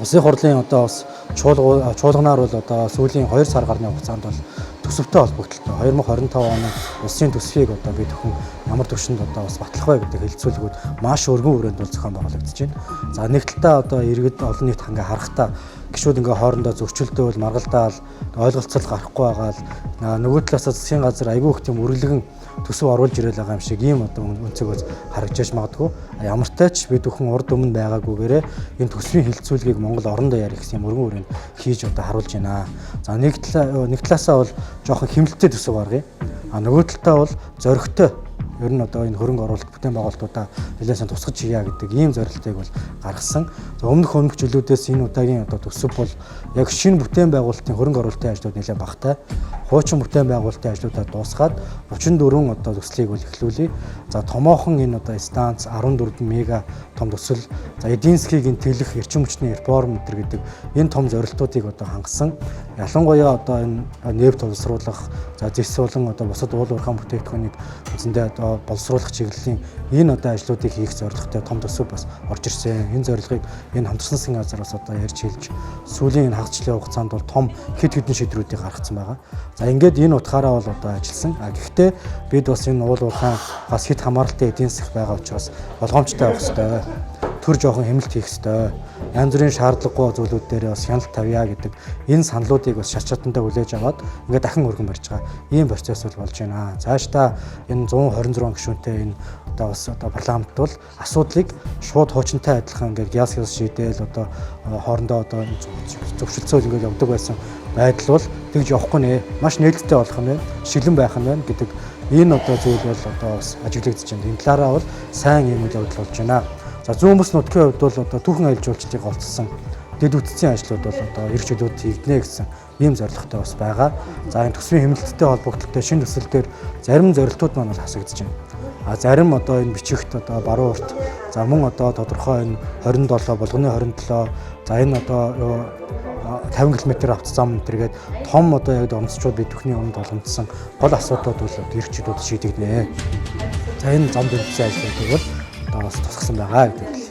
Улсын хурлын одоо бас чуулганаар бол одоо сүүлийн 2 сар гарны хугацаанд бол төсөвтэй холбогдлоо 2025 оны улсын төсвийг одоо бид бүхэн ямар төвшөнд одоо бас батлах вэ гэдэг хэлэлцүүлгүүд маш өргөн хүрээнд бол зохион байгуулагдаж байна. За нэг талдаа одоо иргэд олон нийт ингээ харахтаа гишүүд ингээ хоорондоо зөрчилдөөл, маргалдаал, ойлголцол гарахгүй байгаа л нөгөө талаас засгийн газар айгүй их тийм үргэлгэн төсөв оруулж ирэл байгаа юм шиг ийм одоо өнцгөөс харагдаж магадгүй. Ямар ч тач бид бүхэн урд өмнө байгаагүйгээрээ энэ төсвийн хэлэлцүүлгийг Монгол орондоо ярих гэсэн юм өргөн хүрээнд хийж одоо харуулж байна. За нэг талаасаа бол жоохон хэмнэлттэй төсөв гаргая. Нөгөө талдаа бол зоригтой ер нь одоо энэ хөрөнгө оруулалт бүтээн байгуулалтуудаа нэлээд сайн тусгаж хийя гэдэг ийм зорилтыг бол гаргасан. За өмнөх жилүүдээс энэ удаагийн одоо төсөв бол яг шинэ бүтээн байгуулалтын хөрөнгө оруулалтын ажлууд нэлээд багатай. Хуучин бүтээн байгуулалтын ажлуудаа дуусгаад 34 одоо төслийг бол эхлүүлээ. За томоохон энэ одоо станц 14 мега том төсөл, за эдийн засгийн тэлэх эрчим хүчний реформ гэдэг энэ том зорилтуудыг одоо хангасан. Ялангуяа одоо энэ нефт боловсруулах, за зэс болон одоо бусад уул уурхайн бүтээгдэхүүнийг үндсэндээ одоо боловсруулах чиглэлийн энэ одоо ажлуудыг хийх зорилготой том төсөв бас орж ирсэн. Энэ зорилгыг энэ хамтарсан засгийн газраас одоо ярьж хэлж сүүлийн энэ хагасчлалын хугацаанд бол том хэд хэдэн шийдвэрүүдийг гаргацсан байгаа. За ингээд энэ утгаараа бол одоо ажилласан. Гэхдээ бид бас энэ уул уурхайн бас хэд хамааралтай эдийн засаг байгаа учраас болгоомжтой байх хэрэгтэй. Төр жоохон хэмнэлт хийх хэрэгтэй. Янз бүрийн шаардлагагүй зүйлүүд дээр бас хяналт тавья гэдэг энэ саналуудыг бас шат шатандаа хүлээж аваад ингээд дахин өргөн барьж байгаа ийм процесс бол болж байна. Цаашдаа энэ 126 гишүүнтэй энэ одоо бас одоо парламент бол асуудлыг шууд хуучинтай адилхан ингээд яс шийдээл одоо хоорондоо одоо зөвшөлтсөөл ингээд явдаг байсан байдал бол тэгж явахгүй нэ. Маш нээлттэй болох юм байна. Шилэн байх юм байна гэдэг энэ одоо зүйл бол одоо бас ажиглагдаж байна. Энэ талаараа бол сайн юм үйл явдал болж байна. За зүүн бүс нутгийн хувьд бол одоо түүхэн аялал жуулчлалыг олцсон дэд үтцийн ажлууд бол одоо эрх чөлөөд хийгднэ гэсэн ийм зорилготой бас байгаа. За энэ төсвийн хэмнэлттэй холбогдлолтой шинэ төсөл дээр зарим зорилтууд маань бол хасагдж байна. Зарим одоо энэ бичигт одоо баруун урт за мөн одоо тодорхой энэ 27 болгоны 27 за энэ одоо 50 км авто зам энтергээд том одоо яг онцчууд бид бүхний өмнөд боломжсон гол асуудлууд бол эрх чөлөөд шийдэгдэнэ. За энэ зам дэвсгэн ажлуудыг бол одоо бас тусгасан байгаа гэдэг.